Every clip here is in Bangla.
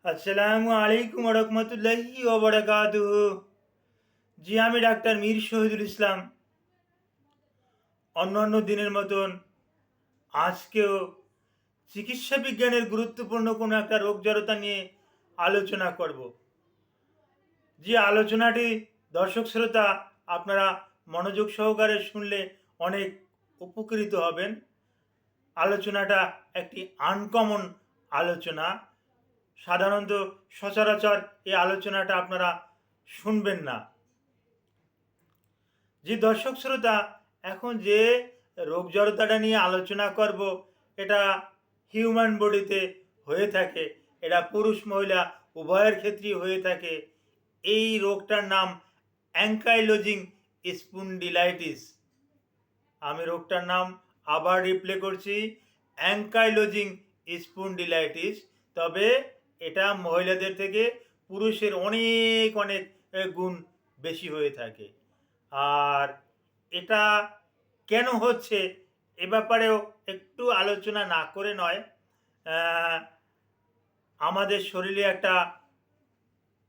আসসালামু আলাইকুম রহমতুল্লাহি ওয়া বারাকাতুহু। জি, আমি ডাক্তার মীর শহীদুল ইসলাম। অন্যান্য দিনের মতন আজকেও চিকিৎসা বিজ্ঞানের গুরুত্বপূর্ণ কোনো একটা রোগ জড়তা নিয়ে আলোচনা করব। যে আলোচনাটি দর্শক শ্রোতা আপনারা মনোযোগ সহকারে শুনলে অনেক উপকৃত হবেন। আলোচনাটা একটি আনকমন আলোচনা। সাধারণত সচরাচর এই আলোচনাটা আপনারা শুনবেন না। যে দর্শক শ্রোতা, এখন যে রোগ জড়তাটা নিয়ে আলোচনা করব, এটা হিউম্যান বডিতে হয়ে থাকে। এটা পুরুষ মহিলা উভয়ের ক্ষেত্রেই হয়ে থাকে। এই রোগটার নাম অ্যাঙ্কাইলোজিং স্পন্ডিলাইটিস। আমি রোগটার নাম আবার রিপ্লে করছি, অ্যাঙ্কাইলোজিং স্পন্ডিলাইটিস। তবে এটা মহিলাদের থেকে পুরুষের অনেক অনেক গুণ বেশি হয়ে থাকে। আর এটা কেন হচ্ছে এ ব্যাপারেও একটু আলোচনা না করে নয়। আমাদের শরীরে একটা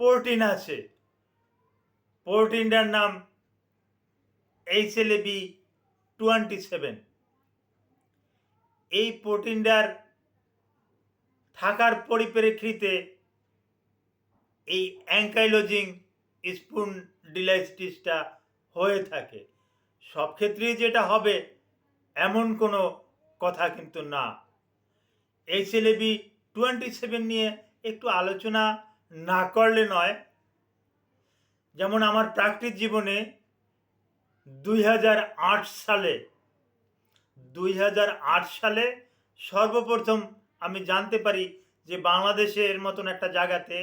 প্রোটিন আছে, প্রোটিনটার নাম HLA-B27। এই প্রোটিনটার থাকার পরিপ্রেক্ষিতে এই অ্যাঙ্কাইলোজিং স্পন্ডিলাইটিসটা হয়ে থাকে। সব ক্ষেত্রেই যেটা হবে এমন কোনো কথা কিন্তু না। HLA-B27 নিয়ে একটু আলোচনা না করলে নয়। যেমন আমার প্র্যাকটিস জীবনে 2008 সালে 2008 সালে সর্বপ্রথম আমি জানতে পারি যে বাংলাদেশের মতন একটা জায়গাতে,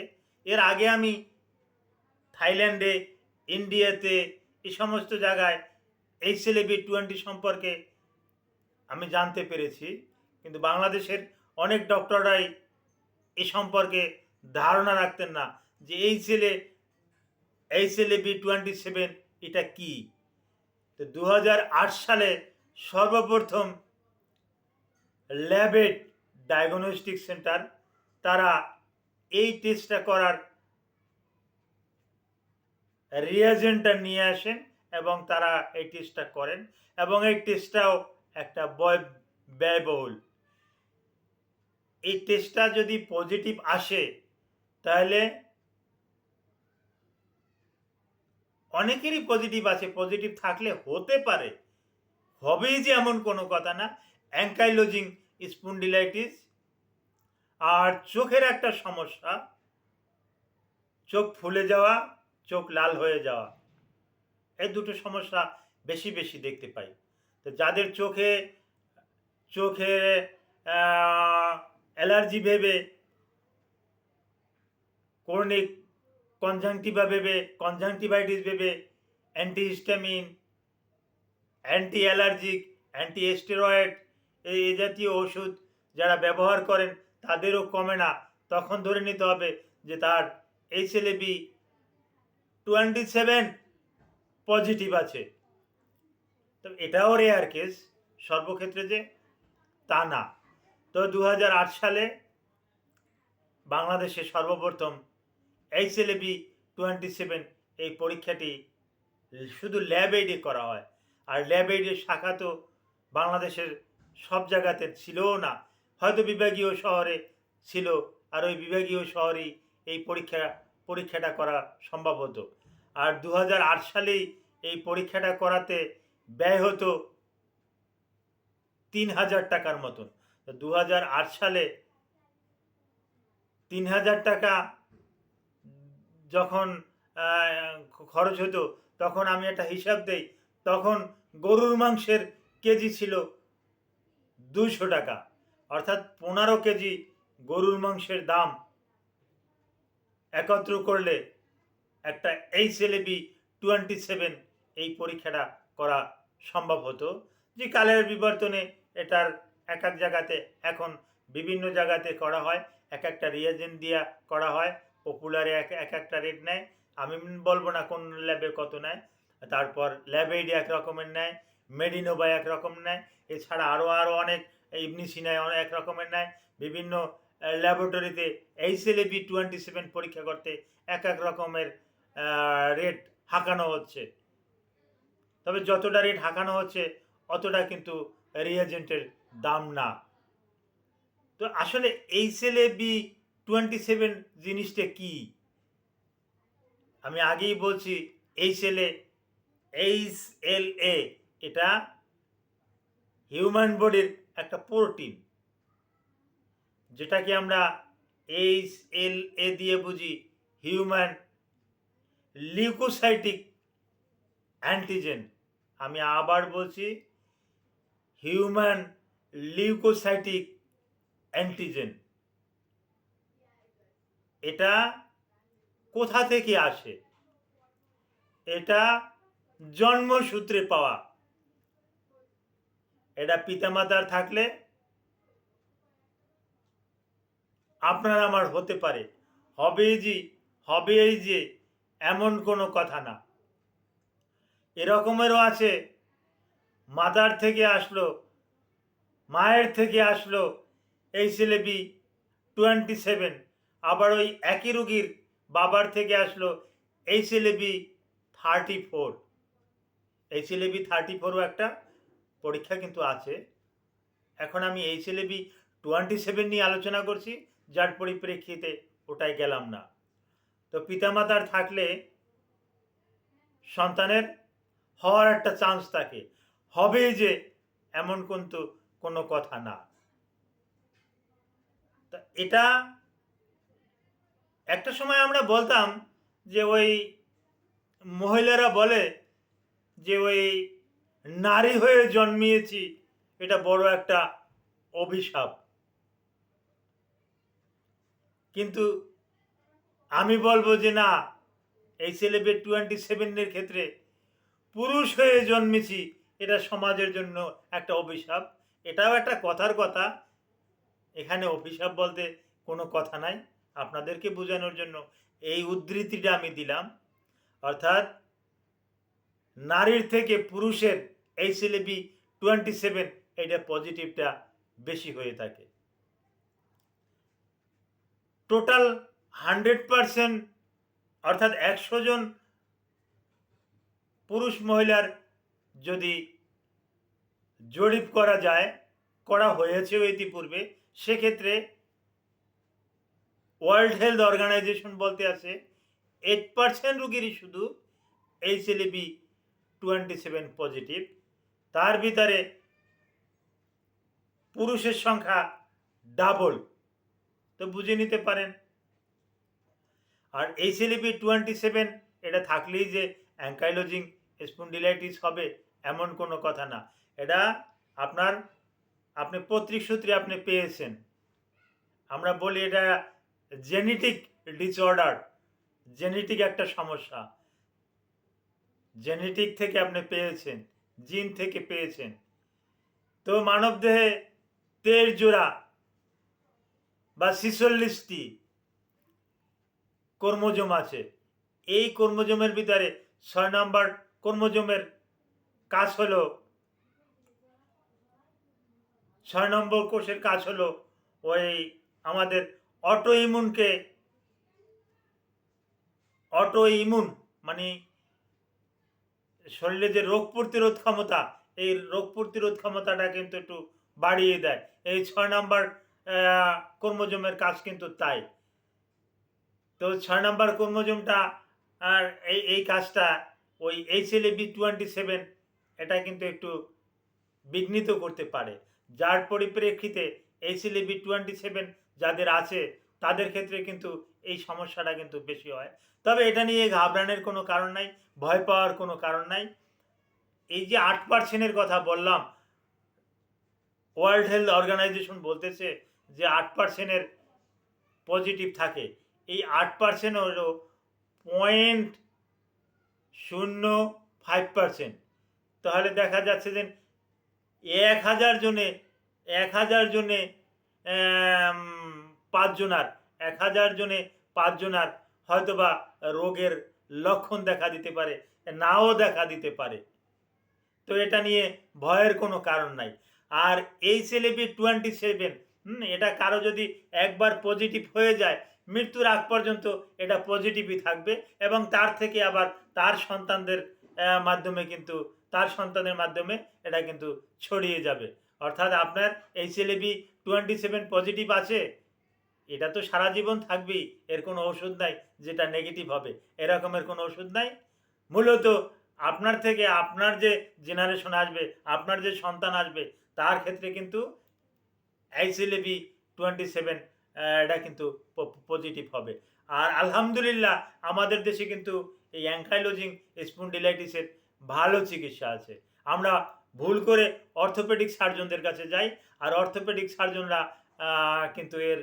এর আগে আমি থাইল্যান্ডে, ইন্ডিয়াতে, এই সমস্ত জায়গায় HLA-B20 সম্পর্কে আমি জানতে পেরেছি, কিন্তু বাংলাদেশের অনেক ডক্টররাই এ সম্পর্কে ধারণা রাখতেন না যে HLA-B27 এটা কি। তো 2008 সালে সর্বপ্রথম ল্যাবেড ডায়াগনস্টিক সেন্টার তারা এই টেস্টটা করার রিয়াজেন্টটা নিয়ে আসেন এবং তারা এই টেস্টটা করেন, এবং এই টেস্টটাও একটা ব্যয়বহুল। এই টেস্টটা যদি পজিটিভ আসে তাহলে অনেকেরই পজিটিভ আছে, পজিটিভ থাকলে হতে পারে, হবেই যে এমন কোনো কথা না, অ্যাঙ্কাইলোজিং স্পন্ডিলাইটিস। আর চোখের একটা সমস্যা, চোখ ফুলে যাওয়া, চোখ লাল হয়ে যাওয়া, এই দুটো সমস্যা বেশি বেশি দেখতে পাই। তো যাদের চোখে চোখে অ্যালার্জি ভেবে, ক্রনিক কনজাংটিভাইটিস ভেবে antihistamine, anti allergic, anti steroid এই জাতীয় ওষুধ যারা ব্যবহার করেন তাদেরও কমে না, তখন ধরে নিতে হবে যে তার HLA-B27 পজিটিভ আছে। তো এটাও রেয়ার কেস, সর্বক্ষেত্রে যে তা না। তো 2008 সালে বাংলাদেশে সর্বপ্রথম HLA-B27 এই পরীক্ষাটি শুধু ল্যাব এইডে করা হয়। আর ল্যাব এইডের শাখা তো বাংলাদেশের সব জায়গাতে ছিলও না, হয়তো বিভাগীয় শহরে ছিল, আর ওই বিভাগীয় শহরেই এই পরীক্ষাটা করা সম্ভব হতো। আর 2008 সালেই এই পরীক্ষাটা করাতে ব্যয় হতো 3000 টাকার মতন। তো 2008 সালে 3000 টাকা যখন খরচ হতো, তখন আমি একটা হিসাব দেই, তখন গরুর মাংসের কেজি ছিল 200 টাকা, অর্থাৎ 15 কেজি গরুর মাংসের দাম একত্র করলে একটা HLA-B27 এই পরীক্ষাটা করা সম্ভব হতো। যে কালের বিবর্তনে এটার এক এক জায়গাতে এখন বিভিন্ন জায়গাতে করা হয়, এক একটা রিয়েজেন্ট দিয়া করা হয়, পপুলারে এক একটা রেট নেয়। আমি বলবো না কোন ল্যাবে কত নেয়। তারপর ল্যাব এইড এক রকমের নেয়, মেডিনোভা এক রকম নেয়, এছাড়া আরও অনেক ইবনি সিনায় এক রকমের নেয়, বিভিন্ন ল্যাবরেটরিতে HLA-B27 পরীক্ষা করতে এক এক রকমের রেট হাঁকানো হচ্ছে। তবে যতটা রেট হাঁকানো হচ্ছে অতটা কিন্তু রিয়েজেন্টের দাম না। তো আসলে HLA-B27 জিনিসটা কি? আমি আগেই বলছি HLA এটা হিউম্যান বডির একটা প্রোটিন, যেটাকে আমরা HLA দিয়ে বুঝি হিউম্যান লিউকোসাইটিক অ্যান্টিজেন। আমি আবার বলছি, হিউম্যান লিউকোসাইটিক অ্যান্টিজেন। এটা কোথা থেকে আসে? এটা জন্মসূত্রে পাওয়া। এটা পিতামাতার থাকলে আপনার আমার হতে পারে, হবেই যে এমন কোনো কথা না। এরকমেরও আছে মাতার থেকে আসলো, মায়ের থেকে আসলো HLA-B27, আবার ওই একই রোগীর বাবার থেকে আসলো HLA-B34। HLA-B34ও একটা পরীক্ষা কিন্তু আছে। এখন আমি HLA-B27 নিয়ে আলোচনা করছি, যার পরিপ্রেক্ষিতে ওটাই গেলাম না। তো পিতামাতার থাকলে সন্তানের হওয়ার একটা চান্স থাকে, হবেই যে এমন কিন্তু কোনো কথা না। তা এটা একটা সময় আমরা বলতাম যে ওই মহিলারা বলে যে ওই নারী হয়ে জন্মিয়েছি, এটা বড় একটা অভিশাপ। কিন্তু আমি বলবো যে না, HLA-B27 এর ক্ষেত্রে পুরুষ হয়ে জন্মেছি, এটা সমাজের জন্য একটা অভিশাপ। এটাও একটা কথার কথা, এখানে অভিশাপ বলতে কোনো কথা নাই। আপনাদেরকে বোঝানোর জন্য এই উদ্ধৃতিটা আমি দিলাম। অর্থাৎ নারীর থেকে পুরুষের HLA-B27 এটা পজিটিভটা বেশি হয়ে থাকে। টোটাল 100%, অর্থাৎ 100 জন পুরুষ মহিলার যদি জরিপ করা যায়, করা হয়েছেও ইতিপূর্বে, সেক্ষেত্রে ওয়ার্ল্ড হেলথ অর্গানাইজেশন বলতে আছে 8% রোগীরই শুধু HLA-B27 পজিটিভ। তার ভিতরে পুরুষের সংখ্যা ডাবল। তো বুঝে নিতে পারেন। আর HLA-B27 এটা থাকলেই যে অ্যাঙ্কাইলোজিং স্পন্ডিলাইটিস হবে এমন কোনো কথা না। এটা আপনি পৈতৃক সূত্রে আপনি পেয়েছেন। আমরা বলি এটা জেনেটিক ডিসঅর্ডার, জেনেটিক একটা সমস্যা। জেনেটিক থেকে আপনি পেয়েছেন, জিন থেকে পেয়েছেন। তো মানবদেহে 13 জোড়া বা 46টি ক্রোমোজোম আছে। এই ক্রোমোজোমের ভিতরে 6 নম্বর ক্রোমোজোমের কাজ হলো, 6 নম্বর কোষের কাজ হলো ওই আমাদের অটোইমিউন মানে শরীরে যে রোগ প্রতিরোধ ক্ষমতা, এই রোগ প্রতিরোধ ক্ষমতাটা কিন্তু একটু বাড়িয়ে দেয়। এই 6 নম্বর ক্রোমোজোমের কাজ কিন্তু তাই। তো 6 নম্বর ক্রোমোজোমটা আর এই কাজটা ওই HLA-B27 এটা কিন্তু একটু বিঘ্নিত করতে পারে, যার পরিপ্রেক্ষিতে HLA-B27 যাদের আছে তাদের ক্ষেত্রে কিন্তু এই সমস্যাটা কিন্তু বেশি হয়। তবে এটা নিয়ে ঘাবড়ানোর কোনো কারণ নাই, ভয় পাওয়ার কোনো কারণ নাই। এই যে 8%-এর কথা বললাম, ওয়ার্ল্ড হেলথ অর্গানাইজেশন বলতেছে যে 8%-এর পজিটিভ থাকে। এই 8% হলো 0.05%। তাহলে দেখা যাচ্ছে যে 1000 জনে 1000 জনে 5 জনার হয়তোবা রোগের লক্ষণ দেখা দিতে পারে, নাও দেখা দিতে পারে। তো এটা নিয়ে ভয়ের কোনো কারণ নাই। আর HLA-B27 এটা কারো যদি একবার পজিটিভ হয়ে যায়, মৃত্যুর আগ পর্যন্ত এটা পজিটিভই থাকবে এবং তার থেকে আবার তার সন্তানদের মাধ্যমে কিন্তু তার সন্তানের মাধ্যমে এটা কিন্তু ছড়িয়ে যাবে। অর্থাৎ আপনার HLA-B27 পজিটিভ আছে, এটা তো সারা জীবন থাকবেই, এর কোনো ওষুধ নাই যেটা নেগেটিভ হবে, এরকমের কোনো ওষুধ নাই। মূলত আপনার থেকে আপনার যে জেনারেশন আসবে, আপনার যে সন্তান আসবে, তার ক্ষেত্রে কিন্তু HLA-B27 এটা কিন্তু পজিটিভ হবে। আর আলহামদুলিল্লাহ আমাদের দেশে কিন্তু এই অ্যাঙ্কাইলোজিং স্পন্ডিলাইটিসের ভালো চিকিৎসা আছে। আমরা ভুল করে অর্থোপেডিক সার্জনদের কাছে যাই, আর অর্থোপেডিক সার্জনরা কিন্তু এর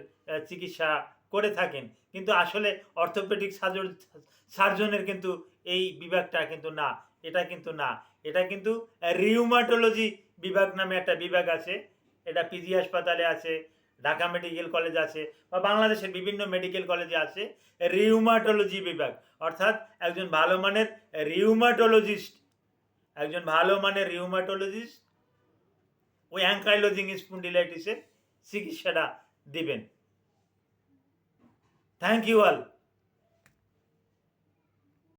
চিকিৎসা করে থাকেন, কিন্তু আসলে অর্থোপেডিক সার্জনের কিন্তু এই বিভাগটা কিন্তু না, এটা কিন্তু রিউমাটোলজি বিভাগ নামে একটা বিভাগ আছে। এটা পিজি হাসপাতালে আছে, ঢাকা মেডিকেল কলেজ আছে, বা বাংলাদেশের বিভিন্ন মেডিকেল কলেজে আছে রিউমাটোলজি বিভাগ। অর্থাৎ একজন ভালো মানের রিউমাটোলজিস্ট ওই অ্যাঙ্কাইলোজিং স্পন্ডিলাইটিসের চিকিৎসাটা দিবেন। Thank you all.